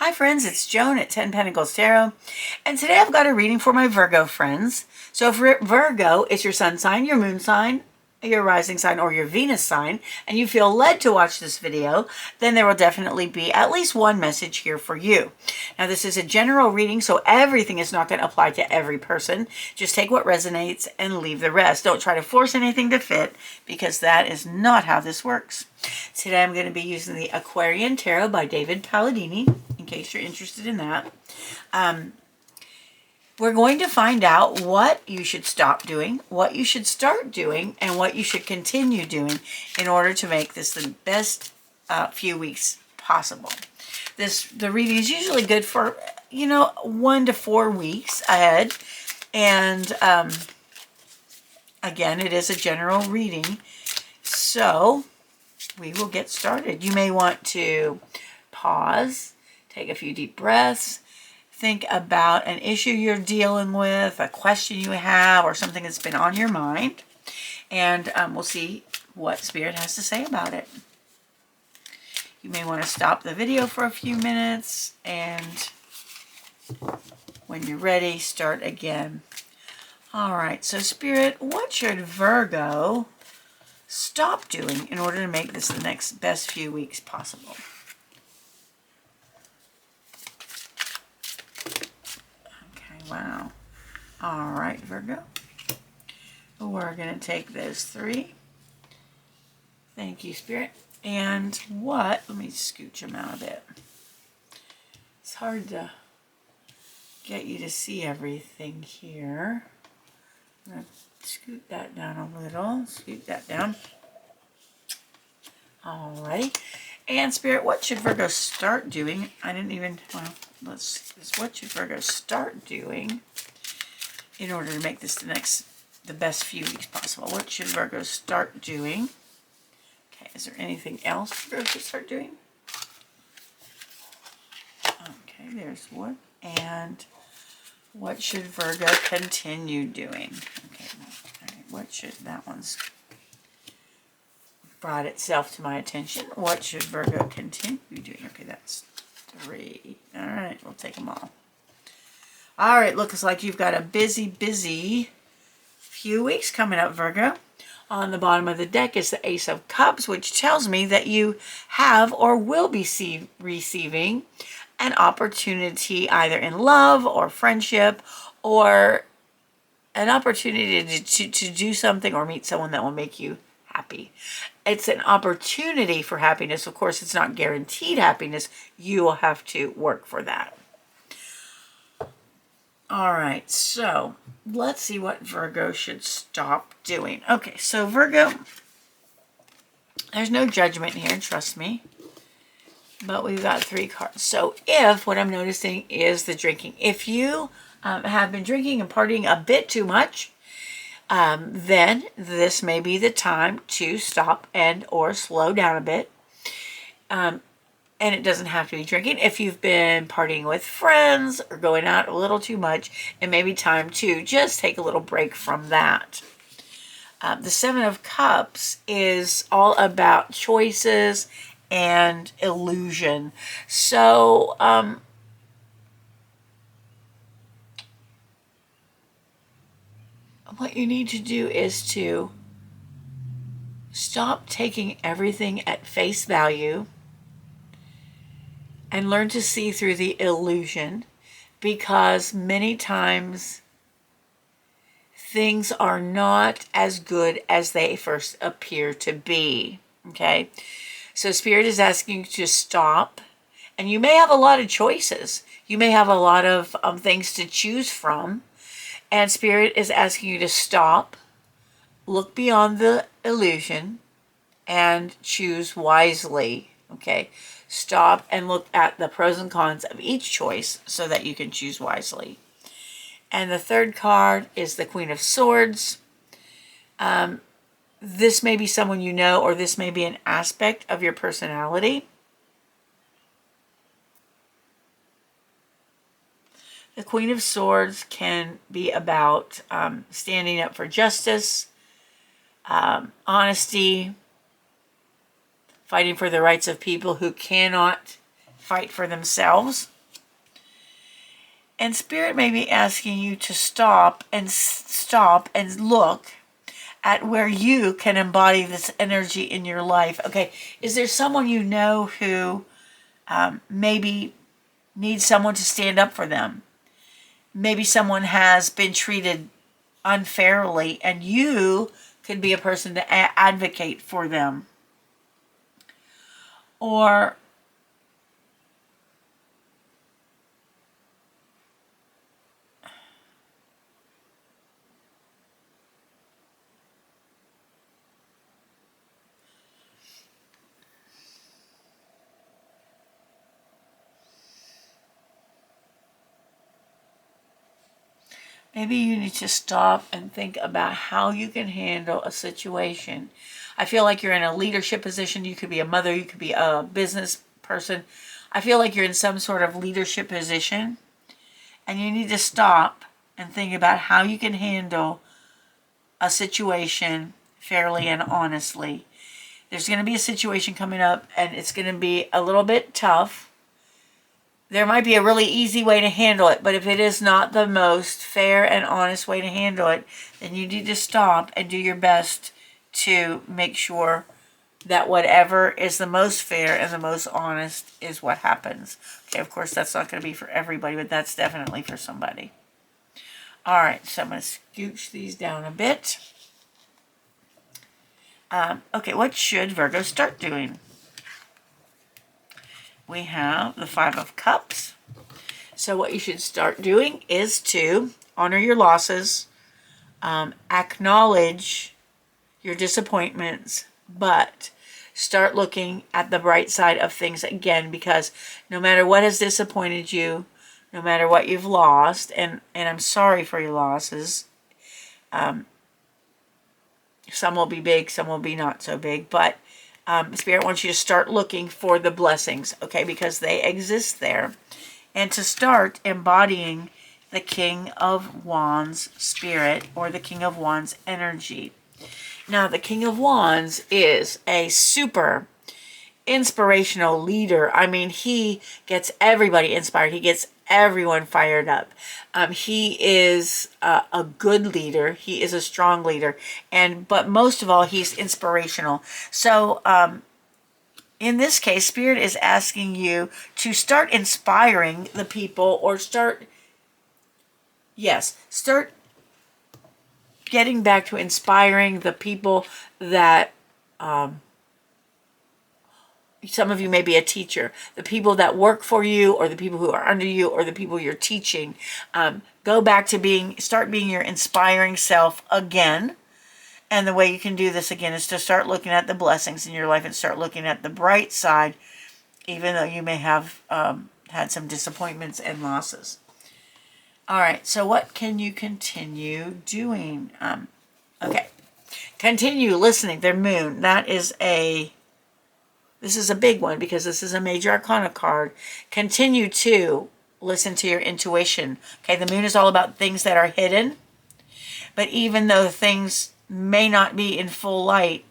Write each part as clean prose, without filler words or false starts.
Hi friends, it's Joan at 10 Pentacles Tarot, and today I've got a reading for my Virgo friends. So if Virgo is your sun sign, your moon sign, your rising sign, or your Venus sign, and you feel led to watch this video, then there will definitely be at least one message here for you. Now this is a general reading, so everything is not going to apply to every person. Just take what resonates and leave the rest. Don't try to force anything to fit, because that is not how this works. Today I'm going to be using the Aquarian Tarot by David Palladini, in case you're interested in that. We're going to find out what you should stop doing, what you should start doing, and what you should continue doing in order to make this the best few weeks possible. The reading is usually good for, 1 to 4 weeks ahead. And again, it is a general reading. So we will get started. You may want to pause, take a few deep breaths, think about an issue you're dealing with, a question you have, or something that's been on your mind, and we'll see what Spirit has to say about it. You may want to stop the video for a few minutes, and when you're ready, start again. All right, so Spirit, what should Virgo stop doing in order to make this the next best few weeks possible? Okay, wow. All right, Virgo. We're going to take those 3. Thank you, Spirit. And let me scooch them out a bit. It's hard to get you to see everything here. I'm going to scoot that down a little. Scoot that down. Alrighty. And Spirit, what should Virgo start doing? What should Virgo start doing in order to make this the best few weeks possible? What should Virgo start doing? Okay, is there anything else Virgo should start doing? Okay, there's one. And what should Virgo continue doing? Okay, all right, what should, that one's brought itself to my attention. What should Virgo continue doing? Okay, that's 3. All right, we'll take them all. All right, looks like you've got a busy few weeks coming up, Virgo. On the bottom of the deck is the Ace of Cups, which tells me that you have or will be receiving an opportunity either in love or friendship, or an opportunity to do something or meet someone that will make you happy. It's an opportunity for happiness. Of course, it's not guaranteed happiness. You will have to work for that. All right, so let's see what Virgo should stop doing. Okay, so Virgo, there's no judgment here, trust me. But we've got 3 cards. So what I'm noticing is the drinking. If you have been drinking and partying a bit too much, then this may be the time to stop and or slow down a bit. And it doesn't have to be drinking. If you've been partying with friends or going out a little too much, it may be time to just take a little break from that. The 7 of Cups is all about choices and illusion. So, what you need to do is to stop taking everything at face value and learn to see through the illusion, because many times things are not as good as they first appear to be. Okay? So Spirit is asking you to stop, and you may have a lot of choices. You may have a lot of things to choose from, and Spirit is asking you to stop, look beyond the illusion, and choose wisely. Okay? Stop and look at the pros and cons of each choice so that you can choose wisely. And the 3rd card is the Queen of Swords. This may be someone you know, or this may be an aspect of your personality. The Queen of Swords can be about standing up for justice, honesty, fighting for the rights of people who cannot fight for themselves. And Spirit may be asking you to stop and look at where you can embody this energy in your life. Okay, is there someone you know who maybe needs someone to stand up for them? Maybe someone has been treated unfairly and you could be a person to advocate for them. Or maybe you need to stop and think about how you can handle a situation. I feel like you're in a leadership position. You could be a mother, you could be a business person. I feel like you're in some sort of leadership position, and you need to stop and think about how you can handle a situation fairly and honestly. There's going to be a situation coming up, and it's going to be a little bit tough. There might be a really easy way to handle it, but if it is not the most fair and honest way to handle it, then you need to stop and do your best to make sure that whatever is the most fair and the most honest is what happens. Okay, of course, that's not going to be for everybody, but that's definitely for somebody. All right, so I'm going to scooch these down a bit. Okay, what should Virgo start doing? We have the Five of Cups. So what you should start doing is to honor your losses, acknowledge your disappointments, but start looking at the bright side of things again, because no matter what has disappointed you, no matter what you've lost, and I'm sorry for your losses. Some will be big, some will be not so big, but Spirit wants you to start looking for the blessings, okay, because they exist there. And to start embodying the King of Wands spirit, or the King of Wands energy. Now, the King of Wands is a super inspirational leader. I mean, he gets everybody inspired. He gets everyone fired up. He is a good leader. He is a strong leader. But most of all, he's inspirational. So in this case, Spirit is asking you to start inspiring the people, or start getting back to inspiring the people that some of you may be a teacher, the people that work for you, or the people who are under you, or the people you're teaching. Go back to start being your inspiring self again. And the way you can do this again is to start looking at the blessings in your life and start looking at the bright side, even though you may have had some disappointments and losses. All right, so what can you continue doing? Okay, continue listening. The moon, this is a big one because this is a major arcana card. Continue to listen to your intuition. Okay, the moon is all about things that are hidden. But even though things may not be in full light,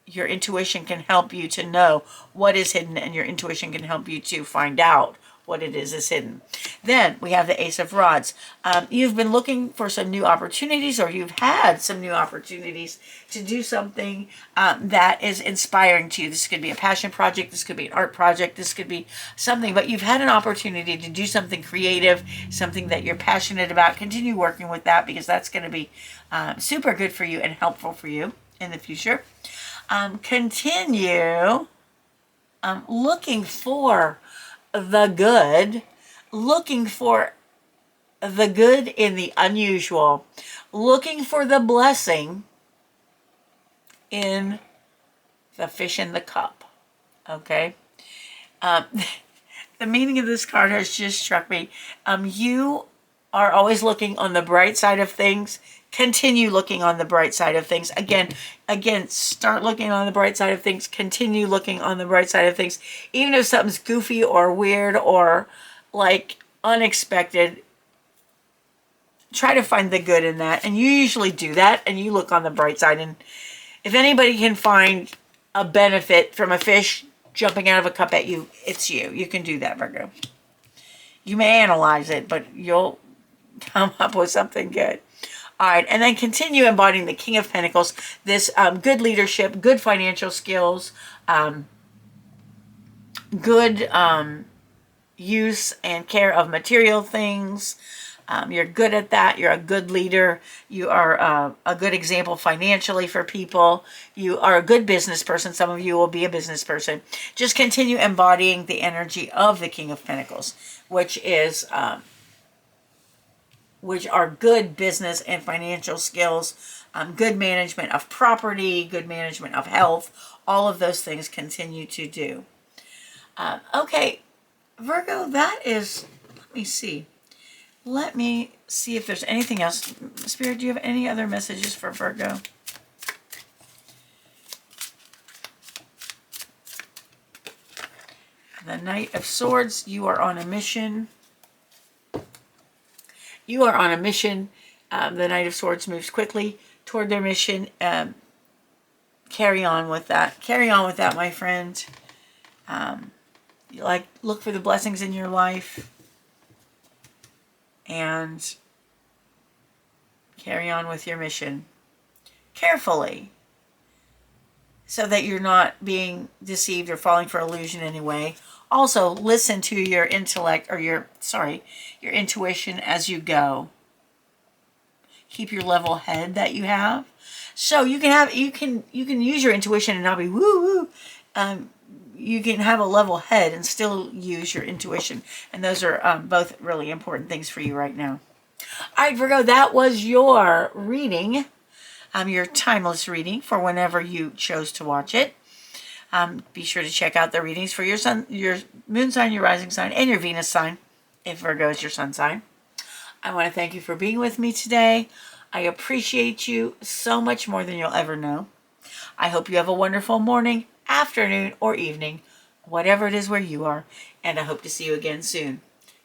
your intuition can help you to know what is hidden, and your intuition can help you to find out what it is hidden. Then we have the Ace of Rods. You've been looking for some new opportunities, or you've had some new opportunities to do something that is inspiring to you. This could be a passion project. This could be an art project. This could be something, but you've had an opportunity to do something creative, something that you're passionate about. Continue working with that, because that's going to be super good for you and helpful for you in the future. Continue looking for the good, looking for the good in the unusual, looking for the blessing in the fish in the cup. Okay? The meaning of this card has just struck me. You are always looking on the bright side of things. Continue looking on the bright side of things. Again, start looking on the bright side of things. Continue looking on the bright side of things. Even if something's goofy or weird or like unexpected, try to find the good in that. And you usually do that, and you look on the bright side. And if anybody can find a benefit from a fish jumping out of a cup at you, it's you. You can do that, Virgo. You may analyze it, but you'll come up with something good. All right, and then continue embodying the King of Pentacles, this good leadership, good financial skills, good use and care of material things. You're good at that. You're a good leader. You are a good example financially for people. You are a good business person. Some of you will be a business person. Just continue embodying the energy of the King of Pentacles, which are good business and financial skills, good management of property, good management of health. All of those things continue to do. Okay, Virgo, that is, let me see if there's anything else. Spirit, do you have any other messages for Virgo? The Knight of Swords, you are on a mission. You are on a mission. The Knight of Swords moves quickly toward their mission. Carry on with that. Carry on with that, my friend. Look for the blessings in your life. And carry on with your mission. Carefully. So that you're not being deceived or falling for illusion anyway. Also, listen to your intellect, or your intuition as you go. Keep your level head that you have. So you can use your intuition and not be woo woo. You can have a level head and still use your intuition. And those are both really important things for you right now. All right, Virgo, that was your reading. Your timeless reading for whenever you chose to watch it. Be sure to check out the readings for your sun, your moon sign, your rising sign, and your Venus sign, if Virgo is your sun sign. I want to thank you for being with me today. I appreciate you so much more than you'll ever know. I hope you have a wonderful morning, afternoon, or evening, whatever it is where you are, and I hope to see you again soon.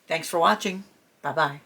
Thanks for watching. Bye-bye.